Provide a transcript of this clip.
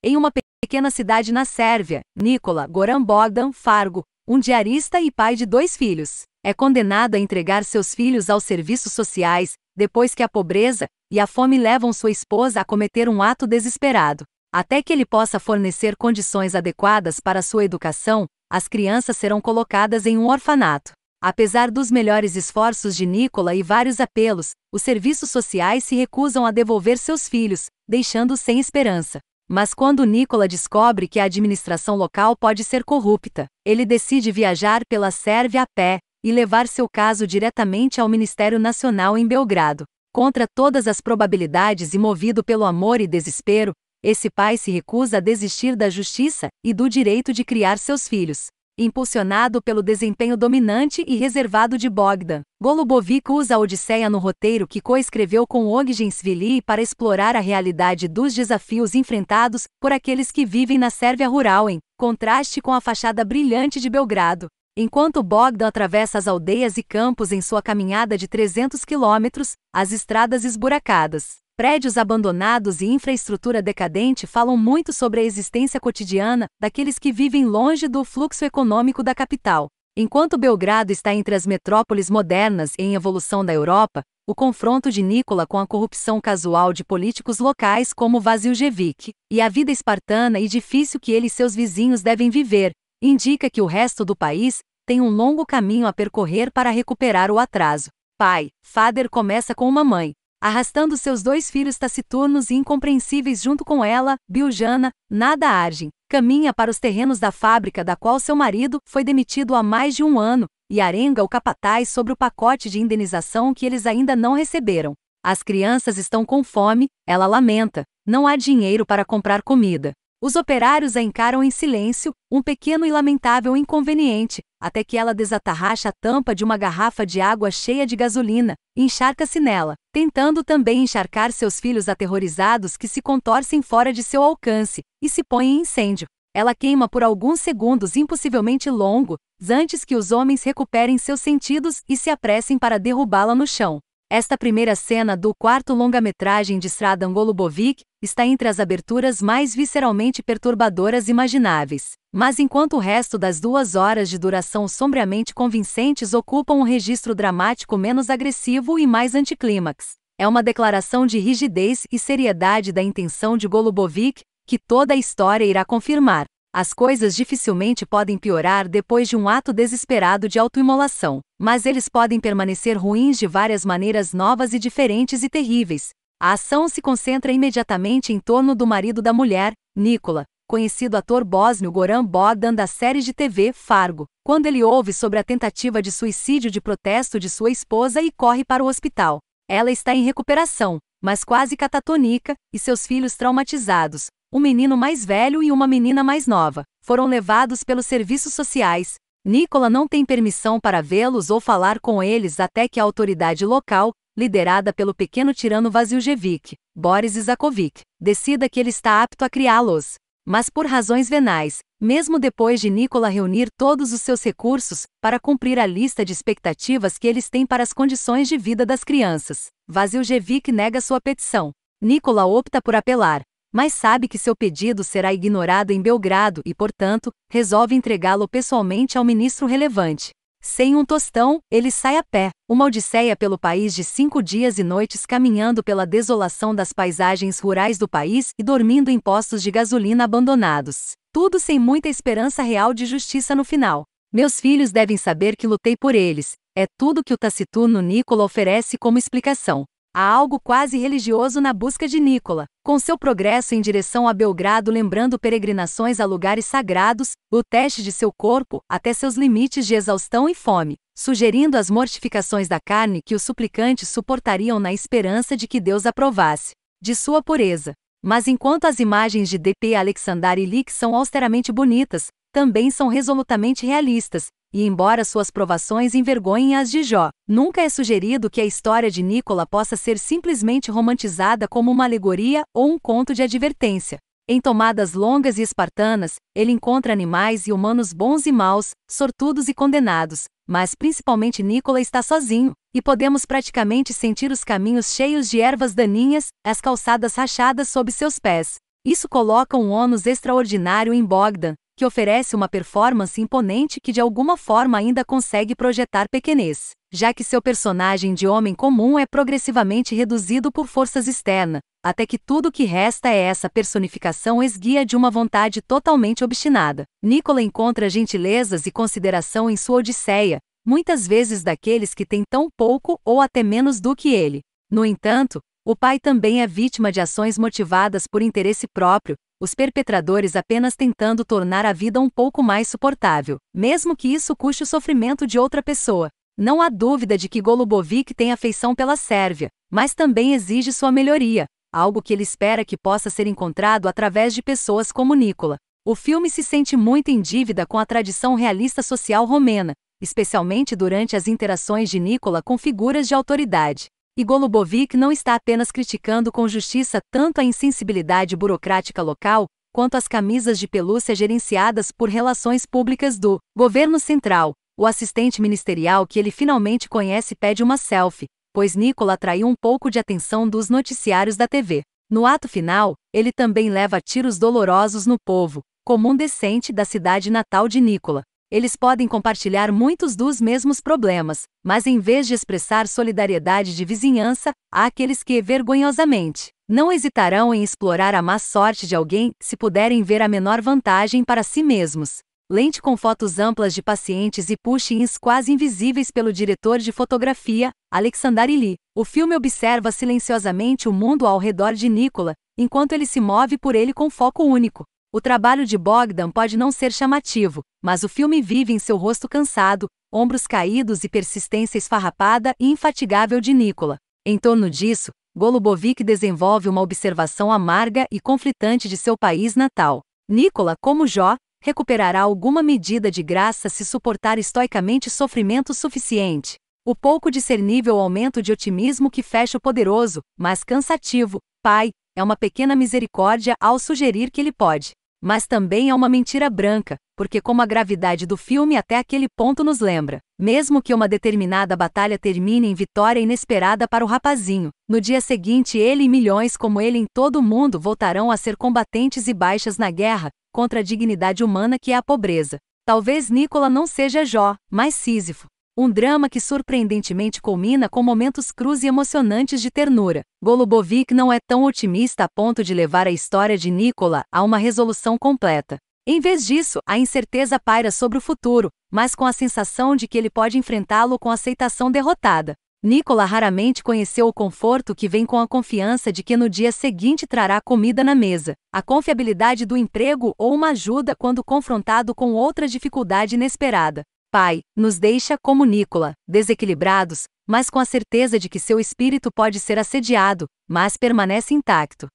Em uma pequena cidade na Sérvia, Nikola Goran Bogdan Fargo, um diarista e pai de 2 filhos, é condenado a entregar seus filhos aos serviços sociais, depois que a pobreza e a fome levam sua esposa a cometer um ato desesperado. Até que ele possa fornecer condições adequadas para sua educação, as crianças serão colocadas em um orfanato. Apesar dos melhores esforços de Nikola e vários apelos, os serviços sociais se recusam a devolver seus filhos, deixando-os sem esperança. Mas quando Nikola descobre que a administração local pode ser corrupta, ele decide viajar pela Sérvia a pé e levar seu caso diretamente ao Ministério Nacional em Belgrado. Contra todas as probabilidades e movido pelo amor e desespero, esse pai se recusa a desistir da justiça e do direito de criar seus filhos. Impulsionado pelo desempenho dominante e reservado de Bogdan, Golubovic usa a Odisseia no roteiro que coescreveu com Ognjensvili para explorar a realidade dos desafios enfrentados por aqueles que vivem na Sérvia rural em contraste com a fachada brilhante de Belgrado. Enquanto Bogdan atravessa as aldeias e campos em sua caminhada de 300 quilômetros, as estradas esburacadas, prédios abandonados e infraestrutura decadente falam muito sobre a existência cotidiana daqueles que vivem longe do fluxo econômico da capital. Enquanto Belgrado está entre as metrópoles modernas em evolução da Europa, o confronto de Nikola com a corrupção casual de políticos locais como Vasiljevic, e a vida espartana e difícil que ele e seus vizinhos devem viver, indica que o resto do país tem um longo caminho a percorrer para recuperar o atraso. Pai, Fader começa com uma mãe, arrastando seus 2 filhos taciturnos e incompreensíveis junto com ela, Biljana, nada Argin, caminha para os terrenos da fábrica da qual seu marido foi demitido há mais de 1 ano, e arenga o capataz sobre o pacote de indenização que eles ainda não receberam. As crianças estão com fome, ela lamenta, não há dinheiro para comprar comida. Os operários a encaram em silêncio, um pequeno e lamentável inconveniente, até que ela desatarracha a tampa de uma garrafa de água cheia de gasolina, e encharca-se nela, tentando também encharcar seus filhos aterrorizados que se contorcem fora de seu alcance, e se põem em incêndio. Ela queima por alguns segundos impossivelmente longos, antes que os homens recuperem seus sentidos e se apressem para derrubá-la no chão. Esta primeira cena do 4º longa-metragem de Stradan Golubovic está entre as aberturas mais visceralmente perturbadoras imagináveis. Mas enquanto o resto das 2 horas de duração sombriamente convincentes ocupam um registro dramático menos agressivo e mais anticlímax, é uma declaração de rigidez e seriedade da intenção de Golubovic que toda a história irá confirmar. As coisas dificilmente podem piorar depois de um ato desesperado de autoimolação, mas eles podem permanecer ruins de várias maneiras novas e diferentes e terríveis. A ação se concentra imediatamente em torno do marido da mulher, Nikola, conhecido ator bósnio Goran Bogdan da série de TV Fargo, quando ele ouve sobre a tentativa de suicídio de protesto de sua esposa e corre para o hospital. Ela está em recuperação, mas quase catatônica, e seus filhos traumatizados, um menino mais velho e uma menina mais nova, foram levados pelos serviços sociais. Nikola não tem permissão para vê-los ou falar com eles até que a autoridade local, liderada pelo pequeno tirano Vasiljevic, Boris Isakovic, decida que ele está apto a criá-los. Mas por razões venais, mesmo depois de Nikola reunir todos os seus recursos para cumprir a lista de expectativas que eles têm para as condições de vida das crianças, Vasiljevic nega sua petição. Nikola opta por apelar, mas sabe que seu pedido será ignorado em Belgrado e, portanto, resolve entregá-lo pessoalmente ao ministro relevante. Sem um tostão, ele sai a pé, uma odisseia pelo país de 5 dias e noites caminhando pela desolação das paisagens rurais do país e dormindo em postos de gasolina abandonados. Tudo sem muita esperança real de justiça no final. Meus filhos devem saber que lutei por eles, é tudo que o taciturno Nikola oferece como explicação. Há algo quase religioso na busca de Nikola, com seu progresso em direção a Belgrado lembrando peregrinações a lugares sagrados, o teste de seu corpo até seus limites de exaustão e fome, sugerindo as mortificações da carne que os suplicantes suportariam na esperança de que Deus aprovasse de sua pureza. Mas enquanto as imagens de D.P. Alexandar Ilik são austeramente bonitas, também são resolutamente realistas, e embora suas provações envergonhem as de Jó, nunca é sugerido que a história de Nikola possa ser simplesmente romantizada como uma alegoria ou um conto de advertência. Em tomadas longas e espartanas, ele encontra animais e humanos bons e maus, sortudos e condenados, mas principalmente Nikola está sozinho, e podemos praticamente sentir os caminhos cheios de ervas daninhas, as calçadas rachadas sob seus pés. Isso coloca um ônus extraordinário em Bogdan, que oferece uma performance imponente que de alguma forma ainda consegue projetar pequenez, já que seu personagem de homem comum é progressivamente reduzido por forças externas, até que tudo o que resta é essa personificação esguia de uma vontade totalmente obstinada. Nicola encontra gentilezas e consideração em sua Odisseia, muitas vezes daqueles que têm tão pouco ou até menos do que ele. No entanto, o pai também é vítima de ações motivadas por interesse próprio, os perpetradores apenas tentando tornar a vida um pouco mais suportável, mesmo que isso custe o sofrimento de outra pessoa. Não há dúvida de que Golubovic tem afeição pela Sérvia, mas também exige sua melhoria, algo que ele espera que possa ser encontrado através de pessoas como Nicola. O filme se sente muito em dívida com a tradição realista social romena, especialmente durante as interações de Nicola com figuras de autoridade. E Golubovic não está apenas criticando com justiça tanto a insensibilidade burocrática local, quanto as camisas de pelúcia gerenciadas por relações públicas do governo central. O assistente ministerial que ele finalmente conhece pede uma selfie, pois Nicola atraiu um pouco de atenção dos noticiários da TV. No ato final, ele também leva tiros dolorosos no povo, comum decente da cidade natal de Nicola. Eles podem compartilhar muitos dos mesmos problemas, mas em vez de expressar solidariedade de vizinhança, há aqueles que, vergonhosamente, não hesitarão em explorar a má sorte de alguém se puderem ver a menor vantagem para si mesmos. Lente com fotos amplas de pacientes e push-ins quase invisíveis pelo diretor de fotografia, Alexandar Illy. O filme observa silenciosamente o mundo ao redor de Nicola, enquanto ele se move por ele com foco único. O trabalho de Bogdan pode não ser chamativo, mas o filme vive em seu rosto cansado, ombros caídos e persistência esfarrapada e infatigável de Nicola. Em torno disso, Golubovic desenvolve uma observação amarga e conflitante de seu país natal. Nicola, como Jó, recuperará alguma medida de graça se suportar estoicamente sofrimento suficiente. O pouco discernível aumento de otimismo que fecha o poderoso, mas cansativo, pai, é uma pequena misericórdia ao sugerir que ele pode. Mas também é uma mentira branca, porque como a gravidade do filme até aquele ponto nos lembra, mesmo que uma determinada batalha termine em vitória inesperada para o rapazinho, no dia seguinte ele e milhões como ele em todo o mundo voltarão a ser combatentes e baixas na guerra, contra a dignidade humana que é a pobreza. Talvez Nicola não seja Jó, mas Sísifo. Um drama que surpreendentemente culmina com momentos crus e emocionantes de ternura. Golubovic não é tão otimista a ponto de levar a história de Nicola a uma resolução completa. Em vez disso, a incerteza paira sobre o futuro, mas com a sensação de que ele pode enfrentá-lo com aceitação derrotada. Nicola raramente conheceu o conforto que vem com a confiança de que no dia seguinte trará comida na mesa, a confiabilidade do emprego ou uma ajuda quando confrontado com outra dificuldade inesperada. Pai, nos deixa como Nicola, desequilibrados, mas com a certeza de que seu espírito pode ser assediado, mas permanece intacto.